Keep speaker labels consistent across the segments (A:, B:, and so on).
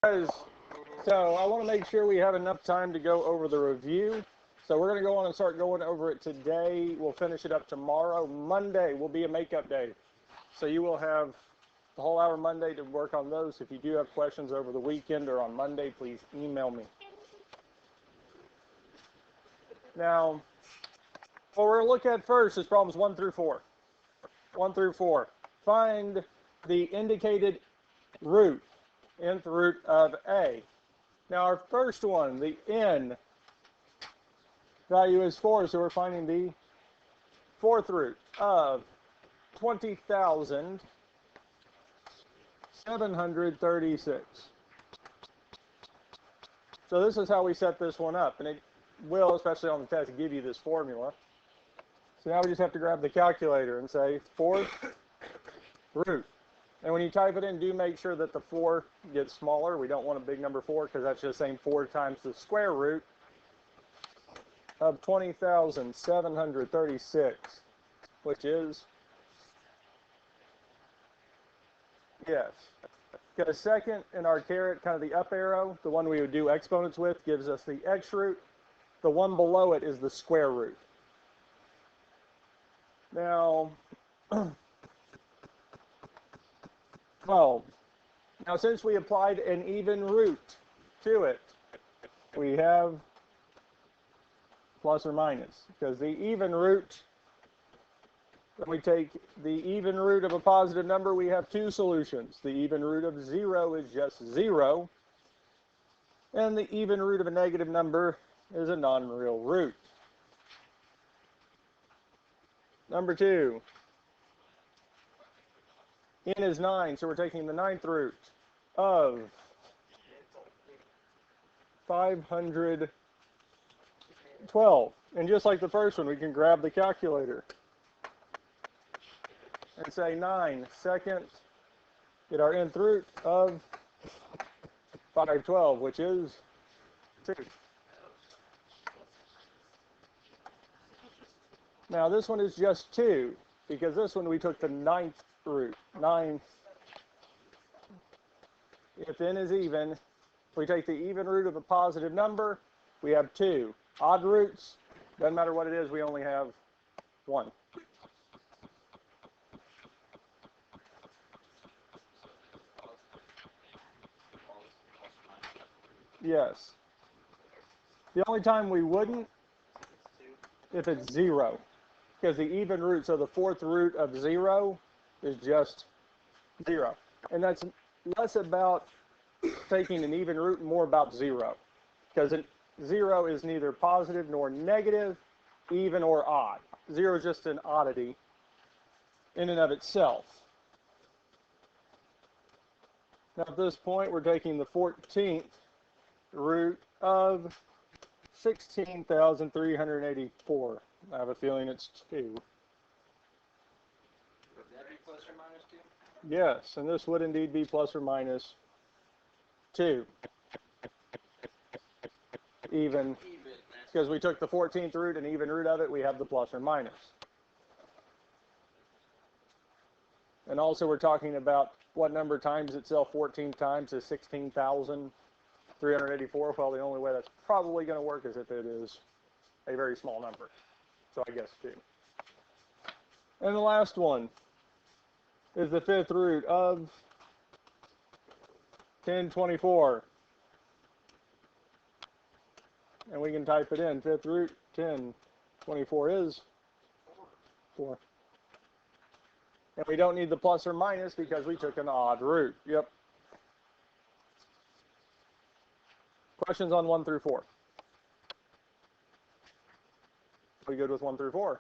A: Guys, so I want to make sure we have enough time to go over the review. So we're going to go on and start going over it today. We'll finish it up tomorrow. Monday will be a makeup day. So you will have the whole hour Monday to work on those. If you do have questions over the weekend or on Monday, please email me. Now, what we're going to look at first is problems 1 through 4. 1 through 4. Find the indicated root, nth root of a. Now our first one, the n value is 4, so we're finding the fourth root of 20,736. So this is how we set this one up, and it will, especially on the test, give you this formula. So now we just have to grab the calculator and say fourth root. And when you type it in, do make sure that the 4 gets smaller. We don't want a big number 4 because that's just saying 4 times the square root of 20,736, which is, yes. Get a second in our caret, kind of the up arrow, the one we would do exponents with, gives us the x root. The one below it is the square root. Now, 12. Now, since we applied an even root to it, we have plus or minus, because the even root, when we take the even root of a positive number, we have two solutions. The even root of 0 is just 0, and the even root of a negative number is a non-real root. Number 2. N is 9, so we're taking the 9th root of 512. And just like the first one, we can grab the calculator and say 9 second, get our nth root of 512, which is 2. Now this one is just 2, because this one we took the 9th root. 9, if n is even, we take the even root of a positive number, we have 2. Odd roots, doesn't matter what it is, we only have 1. Yes. The only time we wouldn't, if it's 0, because the even root, so the fourth root of 0 is just 0. And that's less about taking an even root and more about 0. Because 0 is neither positive nor negative, even or odd. 0 is just an oddity in and of itself. Now at this point, we're taking the 14th root of 16,384. I have a feeling it's 2.
B: Plus or minus 2?
A: Yes, and this would indeed be plus or minus 2. Even, because we took the 14th root and even root of it, we have the plus or minus. And also we're talking about what number times itself 14 times is 16,384. Well, the only way that's probably going to work is if it is a very small number. So I guess 2. And the last one is the 5th root of 1024. And we can type it in. 5th root, 1024 is 4. And we don't need the plus or minus because we took an odd root. Yep. Questions on 1 through 4? We good with 1 through 4?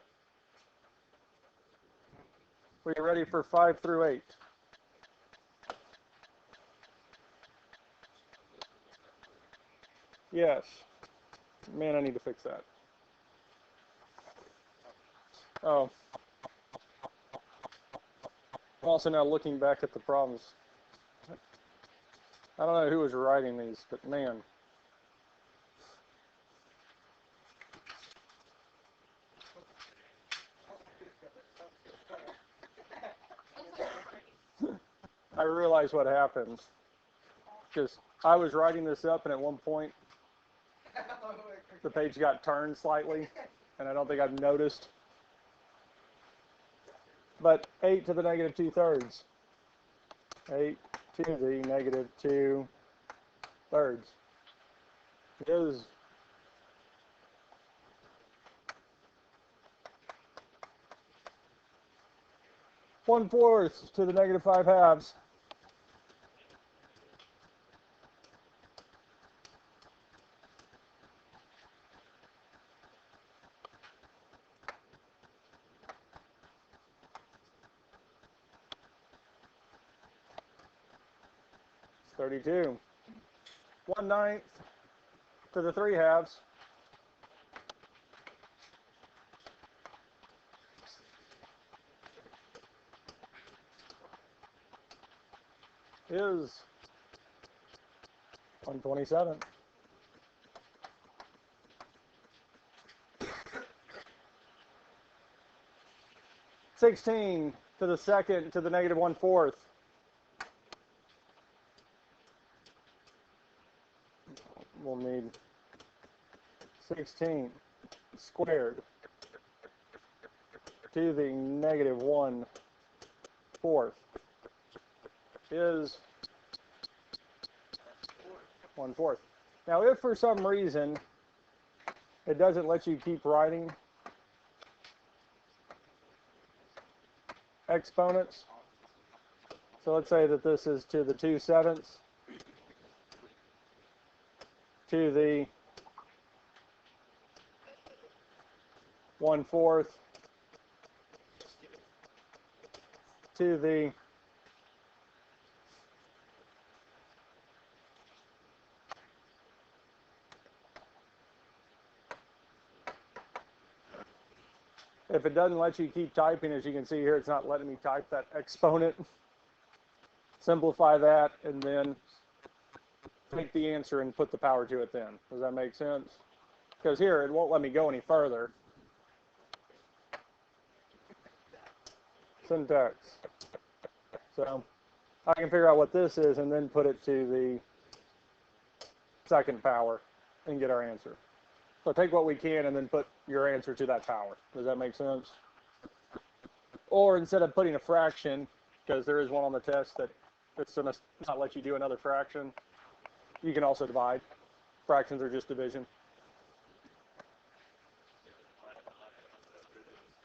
A: We ready for 5 through 8? Yes. Man, I need to fix that. Oh. I'm also now looking back at the problems. I don't know who was writing these, but man. I realize what happens. Just I was writing this up, and at one point, the page got turned slightly, and I don't think I've noticed. But 8 to the negative 2/3. 8 to the negative 2/3 is 1/4 to the negative 5/2. It's 32. 1/9 to the 3/2 is 1/27. 16 to the second to the negative 1/4. We'll need 16 squared to the negative 1/4 is 1/4. Now, if for some reason it doesn't let you keep writing exponents, so let's say that this is to the 2/7 to the 1/4 to the if it doesn't let you keep typing, as you can see here, it's not letting me type that exponent. Simplify that and then take the answer and put the power to it then. Does that make sense? Because here, it won't let me go any further. Syntax. So I can figure out what this is and then put it to the second power and get our answer. So take what we can and then put your answer to that power. Does that make sense? Or instead of putting a fraction, because there is one on the test that it's going to not let you do another fraction, you can also divide. Fractions are just division.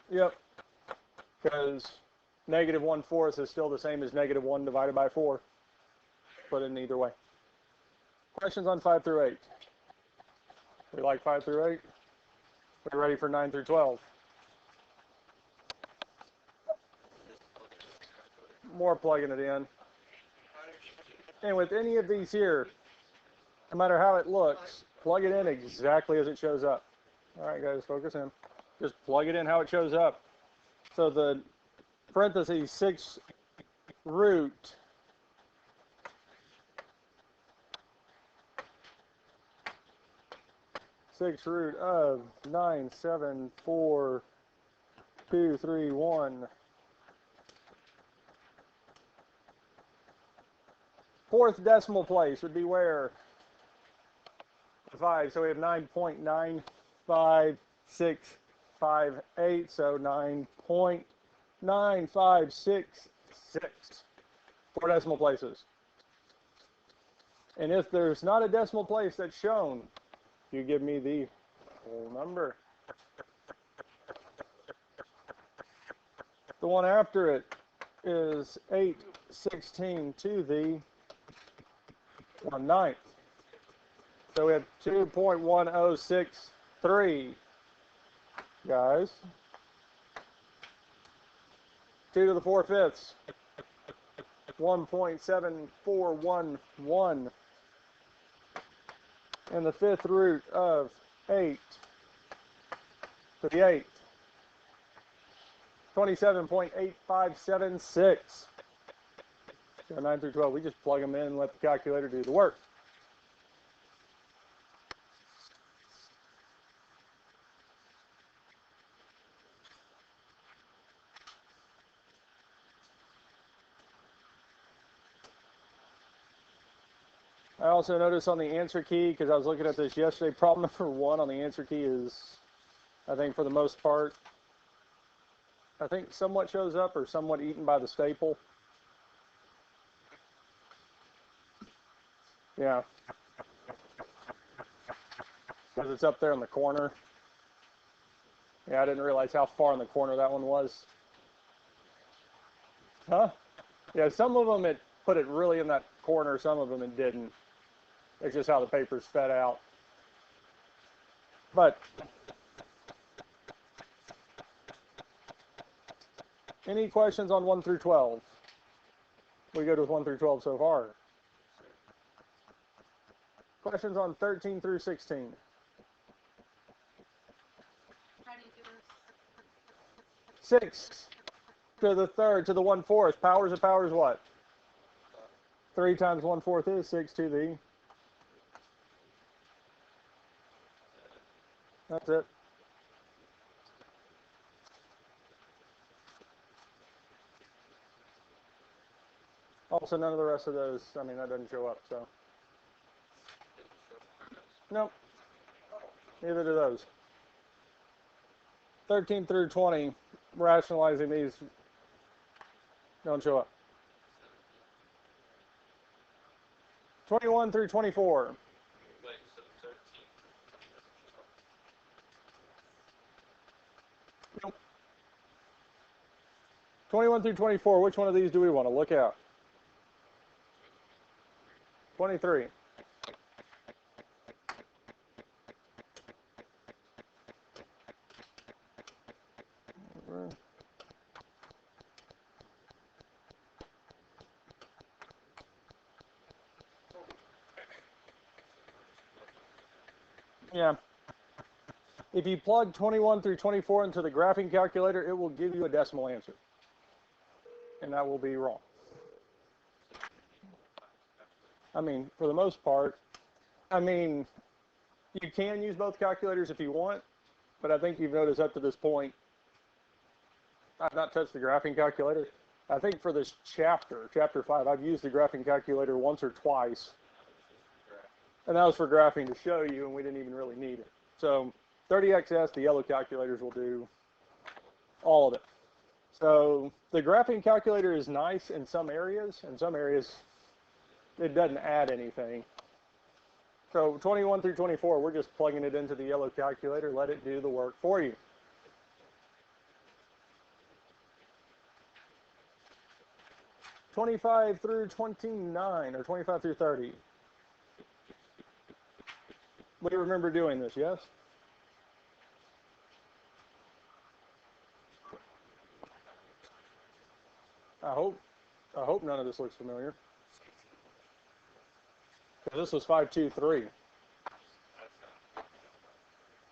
A: Yep. Because negative 1/4 is still the same as negative 1 divided by 4. Put in either way. Questions on 5 through 8? We like 5 through 8? We're ready for 9 through 12. More plugging it in. And with any of these here, no matter how it looks, plug it in exactly as it shows up. All right, guys, focus in. Just plug it in how it shows up. So the parentheses 6 root of 9, 7, 4, 2, 3, 1. Fourth decimal place would be where? 5. So we have 9.95658. So 9.9566. 4 decimal places. And if there's not a decimal place that's shown, you give me the whole number. The one after it is 8/16 to the 1/9. So we have 2.1063, guys. 2 to the 4/5. 1.7411. And the 5th root of 8 to the 8th. 27.8576. So 9 through 12, we just plug them in and let the calculator do the work. I also noticed on the answer key, because I was looking at this yesterday, problem number 1 on the answer key is, I think for the most part, I think somewhat shows up or somewhat eaten by the staple. Yeah. Because it's up there in the corner. Yeah, I didn't realize how far in the corner that one was. Huh? Yeah, some of them it put it really in that corner, some of them it didn't. It's just how the paper's fed out. But any questions on 1 through 12? We good with 1 through 12 so far. Questions on 13 through 16?
C: How do you do this?
A: 6 to the third to the 1/4. Powers of powers what? 3 times 1/4 is 6 to the. That's it. Also, none of the rest of those, I mean, that doesn't show up, so. Nope. Neither do those. 13 through 20, rationalizing these, don't show up. 21 through 24.
B: Wait, so 13.
A: Nope. 21 through 24, which one of these do we want to look at? 23. Yeah. If you plug 21 through 24 into the graphing calculator, it will give you a decimal answer. And that will be wrong. I mean, for the most part, I mean, you can use both calculators if you want, but I think you've noticed up to this point, I've not touched the graphing calculator. I think for this chapter, chapter 5, I've used the graphing calculator once or twice. And that was for graphing to show you, and we didn't even really need it. So 30XS, the yellow calculators will do all of it. So the graphing calculator is nice in some areas. In some areas, it doesn't add anything. So 21 through 24, we're just plugging it into the yellow calculator, let it do the work for you. (25 through 29, or 25 through 30. We remember doing this, yes? I hope none of this looks familiar. This was 523.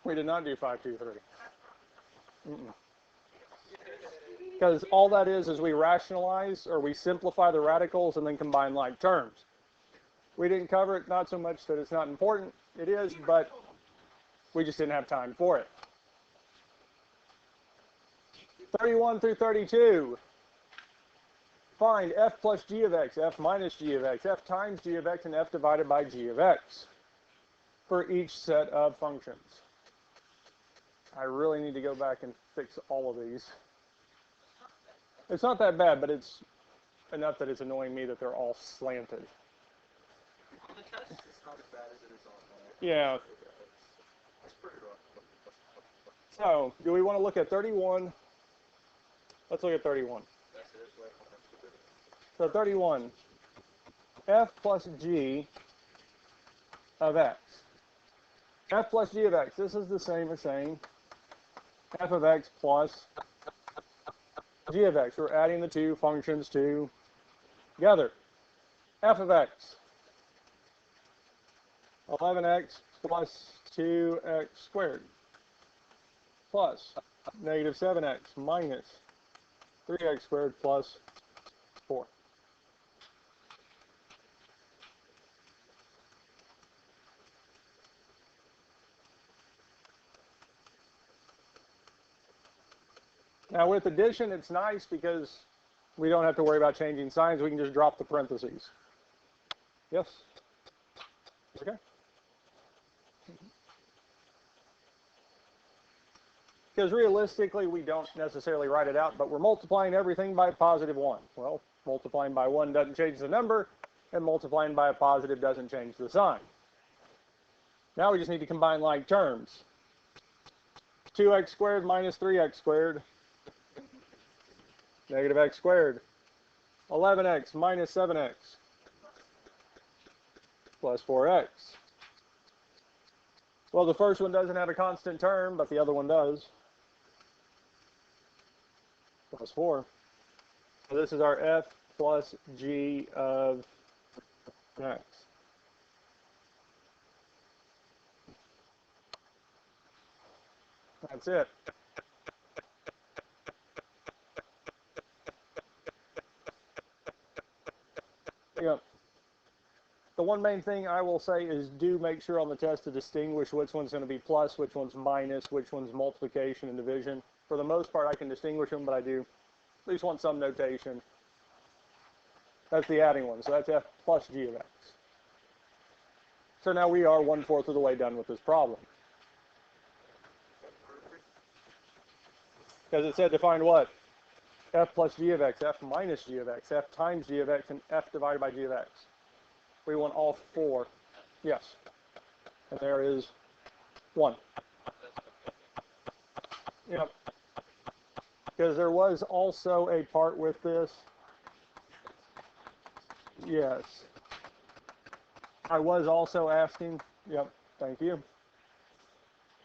A: We did not do 523. Because all that is we rationalize or we simplify the radicals and then combine like terms. We didn't cover it, not so much that it's not important. It is, but we just didn't have time for it. 31 through 32. Find f plus g of x, f minus g of x, f times g of x, and f divided by g of x for each set of functions. I really need to go back and fix all of these. It's not that bad, but it's enough that it's annoying me that they're all slanted.
B: It's not as bad as it is on
A: Yeah.
B: It's pretty rough.
A: So, do we want to look at 31? Let's look at 31. So 31, f plus g of x. F plus g of x, this is the same as saying f of x plus g of x. We're adding the two functions together. F of x, 11x plus 2x squared plus negative 7x minus 3x squared plus 4. Now with addition, it's nice because we don't have to worry about changing signs. We can just drop the parentheses. Yes? Okay. Because realistically, we don't necessarily write it out, but we're multiplying everything by positive 1. Well, multiplying by 1 doesn't change the number, and multiplying by a positive doesn't change the sign. Now we just need to combine like terms. 2x squared minus 3x squared, negative x squared. 11x minus 7x, plus 4x. Well, the first one doesn't have a constant term, but the other one does. Plus 4. So this is our f plus g of x. That's it. Yep. The one main thing I will say is do make sure on the test to distinguish which one's going to be plus, which one's minus, which one's multiplication and division. For the most part, I can distinguish them, but I do at least want some notation. That's the adding one, so that's f plus g of x. So now we are 1/4 of the way done with this problem. Because it said to find what? F plus g of x, f minus g of x, f times g of x, and f divided by g of x. We want all 4. Yes. And there is 1. Yep. Because there was also a part with this. Yes. I was also asking, yep, thank you,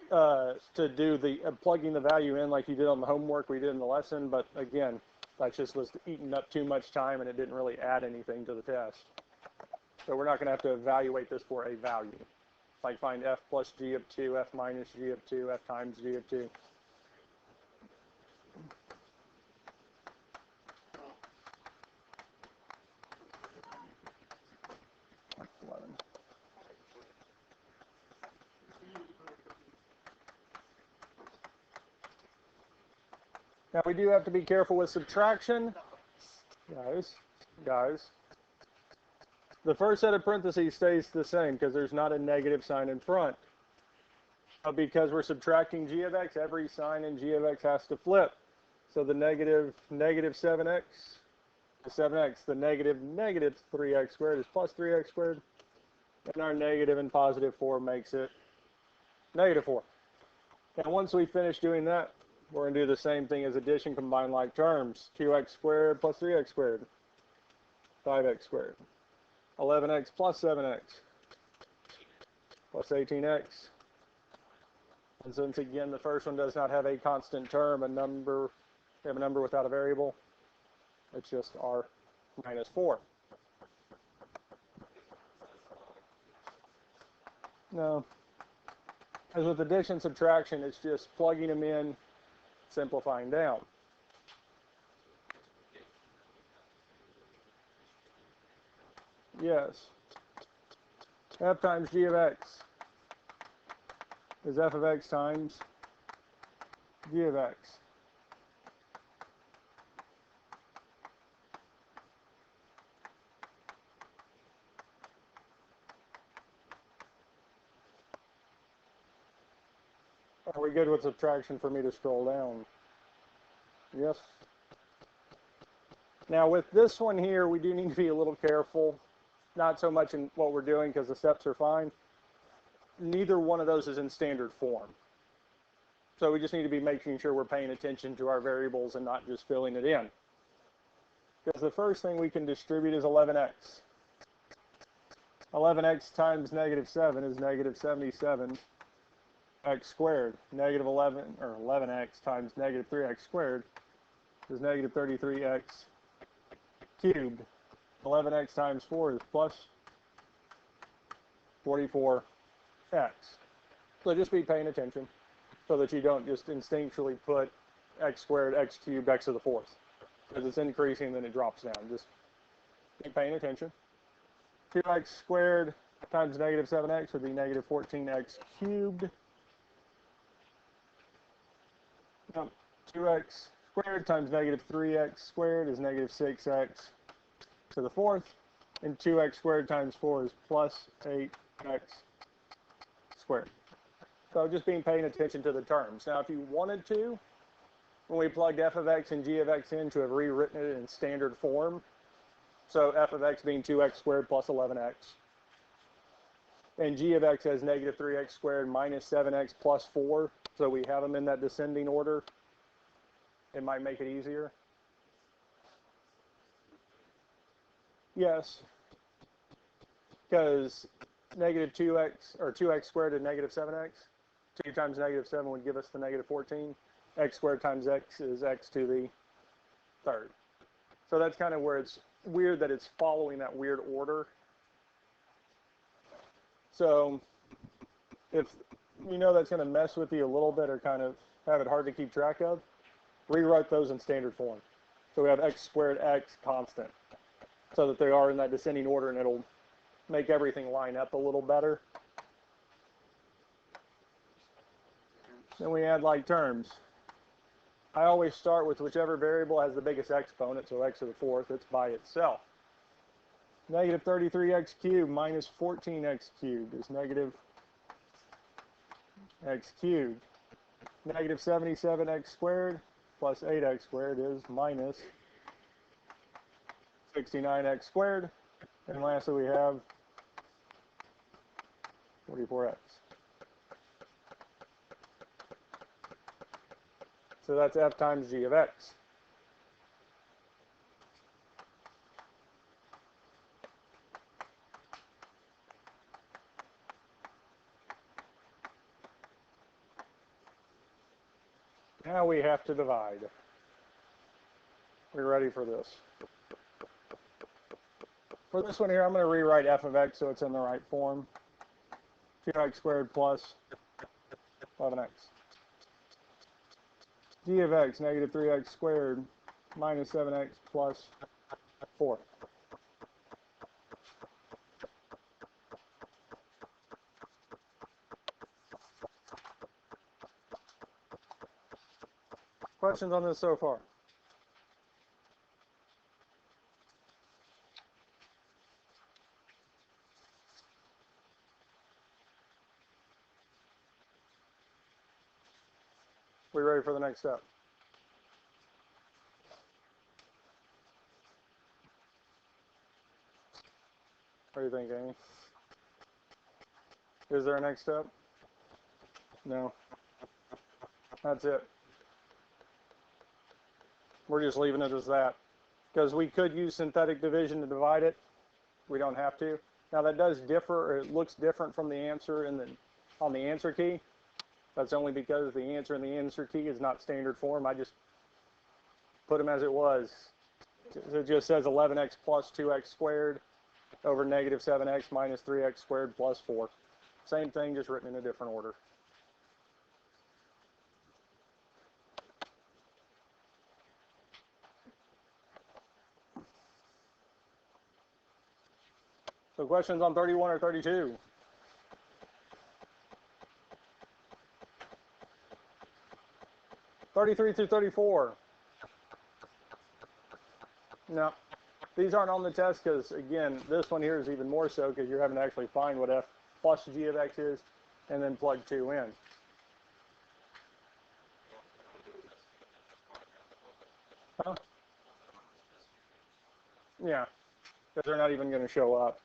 A: to do the plugging the value in like you did on the homework we did in the lesson, but again, that just was eating up too much time and it didn't really add anything to the test. So we're not going to have to evaluate this for a value. Like find f plus g of 2, f minus g of 2, f times g of 2. Now we do have to be careful with subtraction. Guys. The first set of parentheses stays the same because there's not a negative sign in front. But because we're subtracting g of x, every sign in g of x has to flip. So the negative 7x is 7x. The negative 3x squared is plus 3x squared. And our negative and positive 4 makes it negative 4. And once we finish doing that, we're going to do the same thing as addition, combine like terms. 2x squared plus 3x squared, 5x squared. 11x plus 7x plus 18x. And since again the first one does not have a constant term, we have a number without a variable, it's just r minus 4. No, as with addition subtraction, it's just plugging them in, simplifying down. Yes. F times g of x is f of x times g of x. Are we good with subtraction for me to scroll down? Yes. Now with this one here, we do need to be a little careful. Not so much in what we're doing because the steps are fine. Neither one of those is in standard form. So we just need to be making sure we're paying attention to our variables and not just filling it in. Because the first thing we can distribute is 11x. 11x times negative 7 is negative 77 x squared. Negative 11x times negative 3x squared is negative 33x cubed. 11x times 4 is plus 44x. So just be paying attention so that you don't just instinctually put x squared, x cubed, x to the fourth. Because it's increasing, then it drops down. Just be paying attention. 2x squared times negative 7x would be negative 14x cubed. 2x squared times negative 3x squared is negative 6x to the fourth, and 2x squared times 4 is plus 8x x squared. So just paying attention to the terms. Now, if you wanted to, when we plugged f of x and g of x in, to have rewritten it in standard form, so f of x being 2x squared plus 11x, and g of x as negative 3x squared minus 7x plus 4, so we have them in that descending order, it might make it easier. Yes, because negative 2x, or 2x squared and negative 7x, 2 times negative 7 would give us the negative 14. X squared times x is x to the third. So that's kind of where it's weird that it's following that weird order. So if you know that's going to mess with you a little bit or kind of have it hard to keep track of, rewrite those in standard form. So we have x squared x constant, so that they are in that descending order, and it'll make everything line up a little better. Then we add like terms. I always start with whichever variable has the biggest exponent, so x to the fourth, it's by itself. Negative 33x cubed minus 14x cubed is negative x cubed. Negative 77x squared plus 8x squared is minus 69x squared. And lastly, we have 44x. So that's f times g of x. Now we have to divide. We're ready for this. For this one here, I'm going to rewrite f of x so it's in the right form. 2x squared plus 11x. G of x, negative 3x squared minus 7x plus 4. Questions on this so far? We ready for the next step? What do you think, Amy? Is there a next step? No. That's it. We're just leaving it as that. Because we could use synthetic division to divide it. We don't have to. Now that does differ, or it looks different from the answer on the answer key. That's only because the answer in the answer key is not standard form. I just put them as it was. It just says 11x plus 2x squared over negative 7x minus 3x squared plus 4. Same thing, just written in a different order. So questions on 31 or 32? (33 through 34). No, these aren't on the test because, again, this one here is even more so because you're having to actually find what f plus g of x is and then plug 2 in. Huh? Yeah, because they're not even going to show up.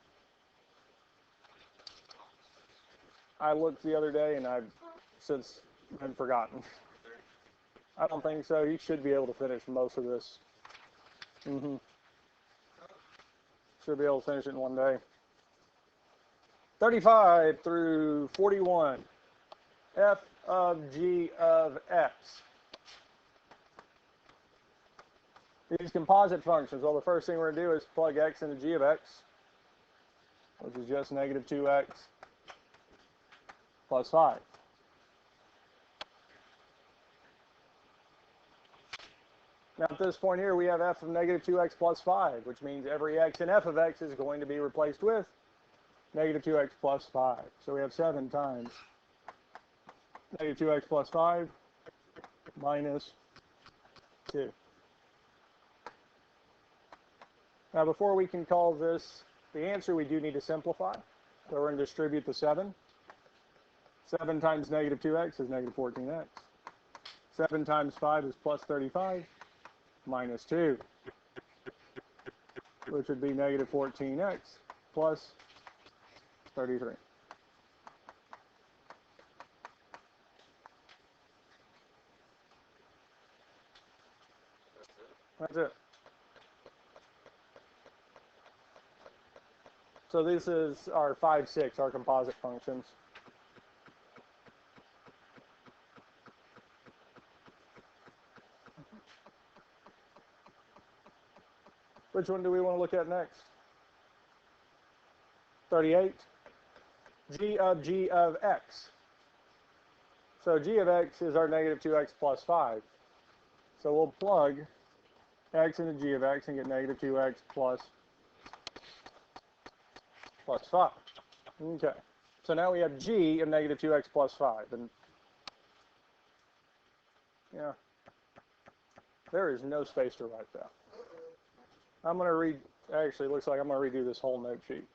A: I looked the other day and I've since been forgotten. I don't think so. You should be able to finish most of this. Should be able to finish it in one day. 35 through 41. F of g of x. These composite functions, well, the first thing we're going to do is plug x into g of x, which is just negative 2x plus 5. Now at this point here, we have f of negative 2x plus 5, which means every x in f of x is going to be replaced with negative 2x plus 5. So we have 7 times negative 2x plus 5 minus 2. Now before we can call this the answer, we do need to simplify. So we're going to distribute the 7. 7 times negative 2x is negative 14x. 7 times 5 is plus 35 minus 2, which would be negative 14x plus 33. That's it. So this is our 5, 6, our composite functions. Which one do we want to look at next? 38. G of x. So g of x is our negative 2x plus 5. So we'll plug x into g of x and get negative 2x plus 5. Okay. So now we have g of negative 2x plus 5. And yeah, there is no space to write that. I'm going to read, actually it looks like I'm going to redo this whole note sheet,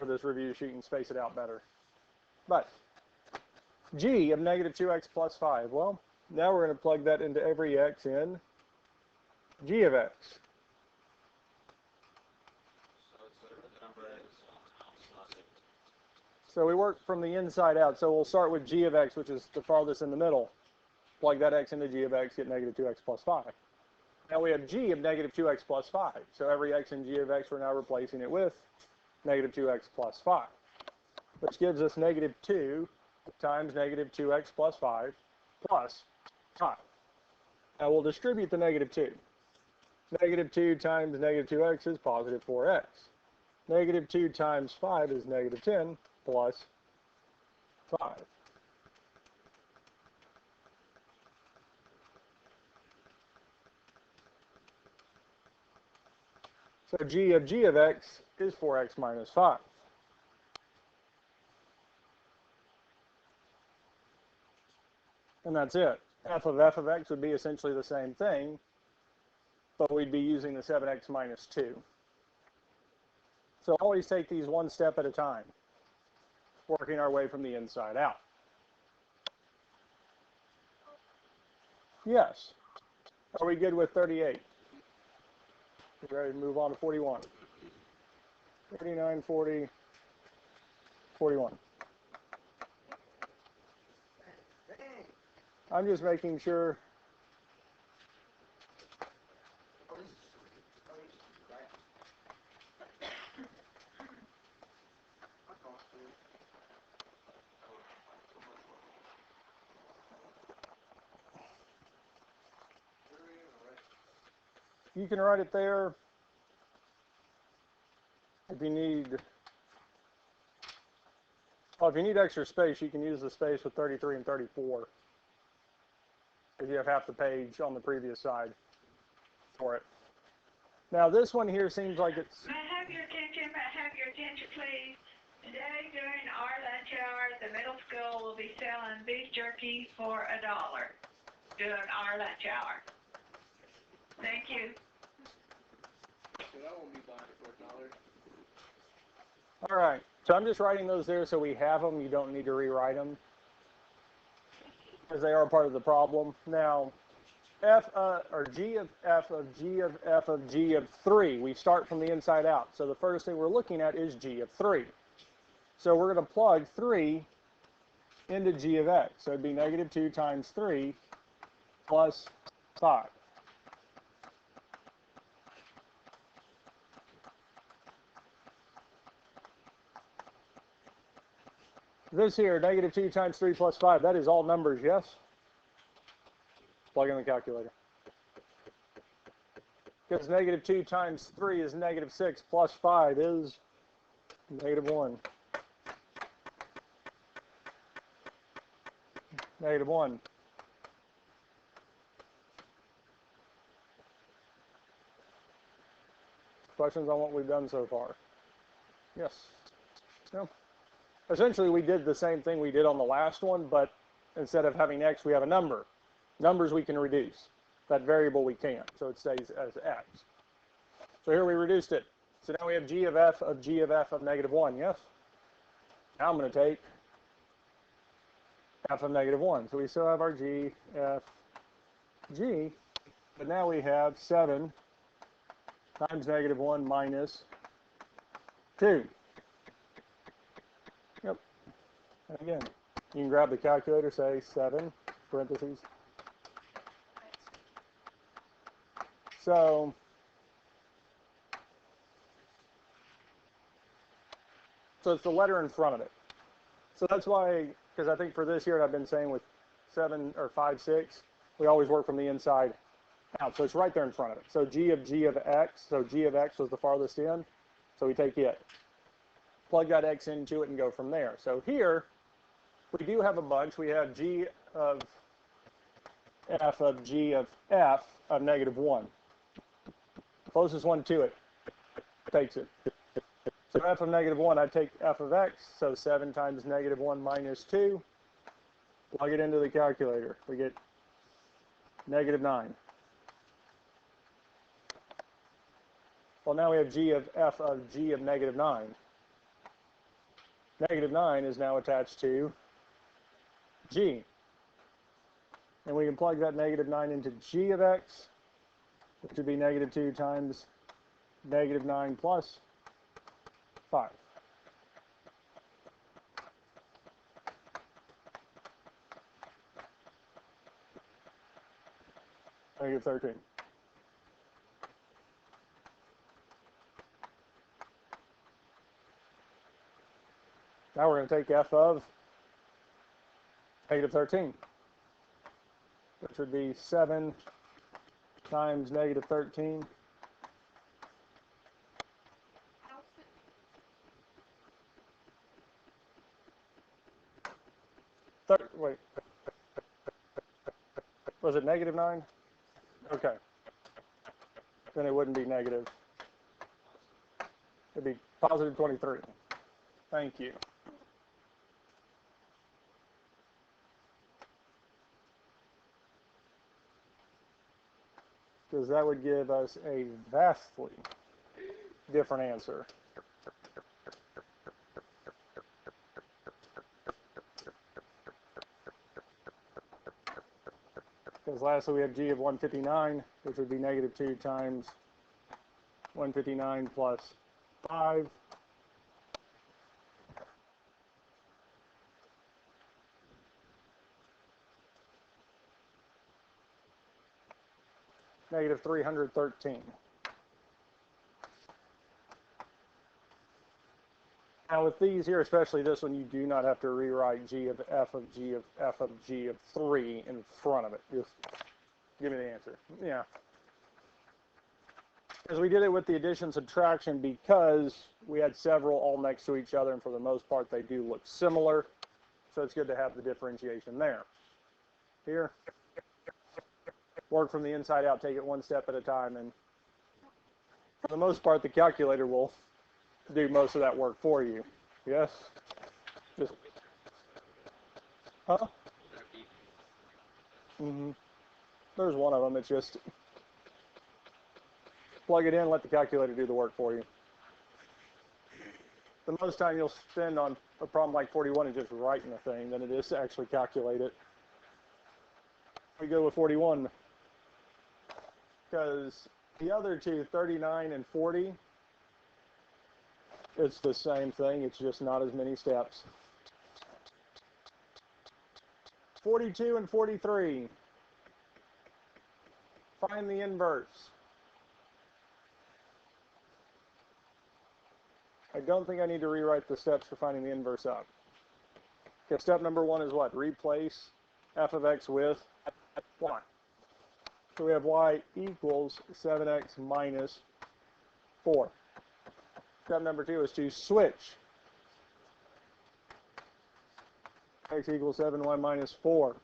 A: or this review sheet, and space it out better. But g of negative 2x plus 5, well, now we're going to plug that into every x in g of x. So we work from the inside out. So we'll start with g of x, which is the farthest in the middle. Plug that x into g of x, get negative 2x plus 5. Now we have g of negative 2x plus 5. So every x in g of x, we're now replacing it with negative 2x plus 5, which gives us negative 2 times negative 2x plus 5 plus 5. Now we'll distribute the negative 2. Negative 2 times negative 2x is positive 4x. Negative 2 times 5 is negative 10 plus 5. So g of x is 4x minus 5. And that's it. F of x would be essentially the same thing, but we'd be using the 7x minus 2. So always take these one step at a time, working our way from the inside out. Yes. Are we good with 38? You ready to move on to 41? 39, 40, 41. I'm just making sure. You can write it there if you need. Well, if you need extra space, you can use the space with 33 and 34. If you have half the page on the previous side for it. Now this one here seems like it's.
D: May I have your attention? May I have your attention, please? Today during our lunch hour, the middle school will be selling beef jerky for $1 during our lunch hour. Thank you.
B: But I won't be buying it for $1.
A: All right. So I'm just writing those there so we have them. You don't need to rewrite them, because they are part of the problem. Now, g of f of g of f of g of 3, we start from the inside out. So the first thing we're looking at is g of 3. So we're going to plug 3 into g of x. So it'd be negative 2 times 3 plus 5. This here, negative 2 times 3 plus 5, that is all numbers, yes? Plug in the calculator. Because negative 2 times 3 is negative 6 plus 5 is negative 1. Negative 1. Questions on what we've done so far? Yes? No? Essentially, we did the same thing we did on the last one, but instead of having x, we have a number. Numbers we can reduce. That variable we can't, so it stays as x. So here we reduced it. So now we have g of f of negative 1, yes? Now I'm going to take f of negative 1. So we still have our g, f, g, but now we have 7 times negative 1 minus 2. Yep. And again, you can grab the calculator, say 7, parentheses. So it's the letter in front of it. So that's why, because I think for this year, I've been saying with 7 or 5, 6, we always work from the inside out. So it's right there in front of it. So g of x, so g of x was the farthest in, so we take it. Plug that x into it and go from there. So here, we do have a bunch. We have g of f of g of f of negative 1. Closest one to it takes it. So f of negative 1, I take f of x, so 7 times negative 1 minus 2. Plug it into the calculator. We get negative 9. Well, now we have g of f of g of negative 9. Negative 9 is now attached to g. And we can plug that negative 9 into g of x, which would be negative 2 times negative 9 plus 5. Negative 13. Now we're going to take f of negative 13, which would be 7 times negative 13 wait, was it negative 9? Okay. Then it wouldn't be negative. It'd be positive 23. Thank you. Because that would give us a vastly different answer. Because lastly we have g of 159, which would be negative 2 times 159 plus 5. Negative 313. Now with these here, especially this one, you do not have to rewrite g of f of g of f of g of 3 in front of it. Just give me the answer. Yeah. Because we did it with the addition subtraction because we had several all next to each other, and for the most part they do look similar. So it's good to have the differentiation there. Here, work from the inside out, take it one step at a time, and for the most part the calculator will do most of that work for you. Yes? Just, huh? Mm-hmm. There's one of them. It's just plug it in, let the calculator do the work for you. The most time you'll spend on a problem like 41 is just writing the thing than it is to actually calculate it. We go with 41 because the other two, 39 and 40, it's the same thing. It's just not as many steps. 42 and 43. Find the inverse. I don't think I need to rewrite the steps for finding the inverse up. Okay, step number 1 is what? Replace f of x with y. So we have y equals 7x minus 4. Step number 2 is to switch. X equals 7y minus 4.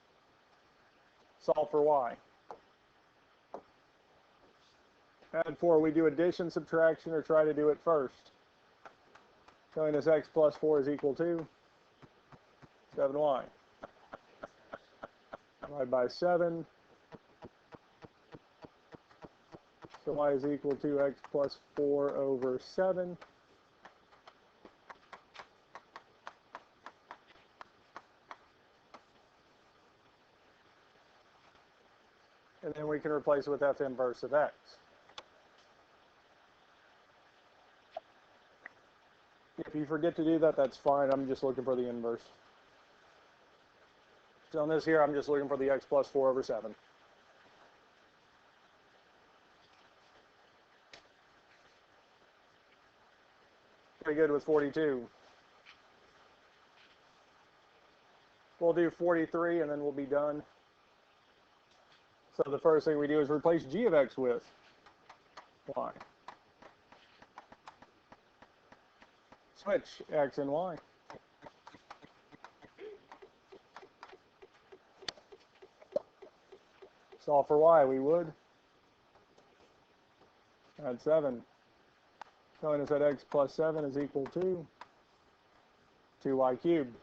A: Solve for y. Add 4. We do addition, subtraction, or try to do it first. Telling us x plus 4 is equal to 7y. Divide by 7. So y is equal to x plus 4 over 7. And then we can replace it with f inverse of x. If you forget to do that, that's fine. I'm just looking for the inverse. So on this here, I'm just looking for the x plus 4 over 7. Pretty good with 42. We'll do 43 and then we'll be done. So the first thing we do is replace g of x with y. Switch x and y. Solve for y, we would. Add 7. Telling us that x plus 7 is equal to 2y cubed.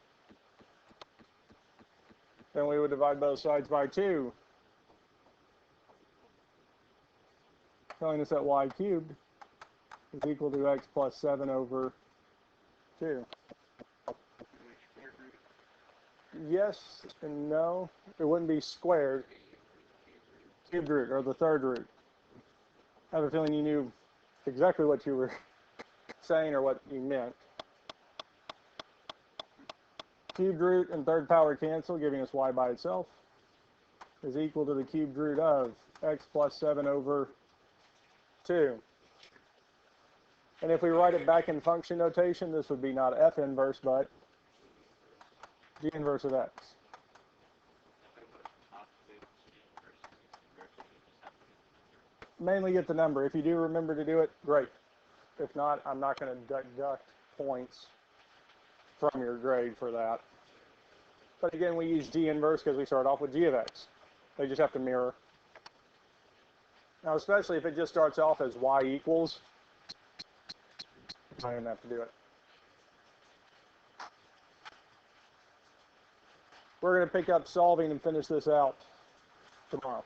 A: Then we would divide both sides by 2. Telling us that y cubed is equal to x plus 7 over 2. Yes and no. It wouldn't be squared. Cubed root, or the third root. I have a feeling you knew exactly what you were saying or what you meant. Cubed root and third power cancel, giving us y by itself is equal to the cubed root of x plus 7 over 2. And if we write it back in function notation, this would be not f inverse, but g inverse of x. Mainly get the number. If you do remember to do it, great. If not, I'm not going to deduct points from your grade for that. But again, we use g inverse because we start off with g of x. They just have to mirror. Now, especially if it just starts off as y equals, I don't have to do it. We're going to pick up solving and finish this out tomorrow.